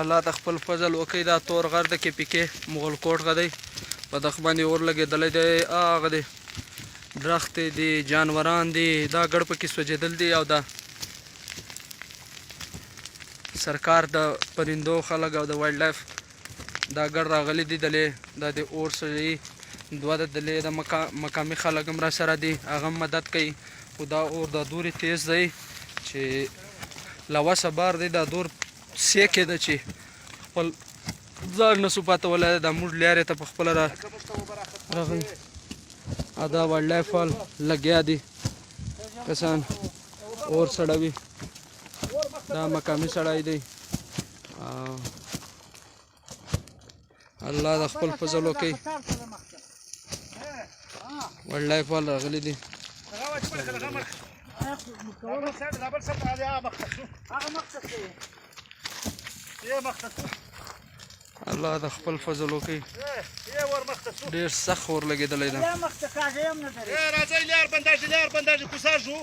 الله د خپل فضل وکړي. دا تور غر د کې پکې مغل کوټ غه دی په دغه باندې اور لګېدلی دی. هغه دی درختې دي جانوران دي دا ګړ پکې سوځېدل دي او دا سرکار د پرندو خلک او د وایلډ لایف دا ګړ راغلي دي دلې دا د اور سړي دوه د دلې د مقامي خلک هم را سره دي هغه هم مدد کوي. خو دا اور دا دورې تیز دی چې له وسه بار دی دا دور سیکې ده چې خپل ځان نسو پاتولی دا موږ لارې ته په خپله راغلي او دا وایلډ لایف وال لګیا دي کسان اور سړوي. دا مقامي سړی دی الله د خپل فضل وکړي. وایلډ لایف وال راغلي دي. الله د خپل فضل وکړي. ډېر سخت اور لګېدلی ده. راځئ لار بنداژ کوساژو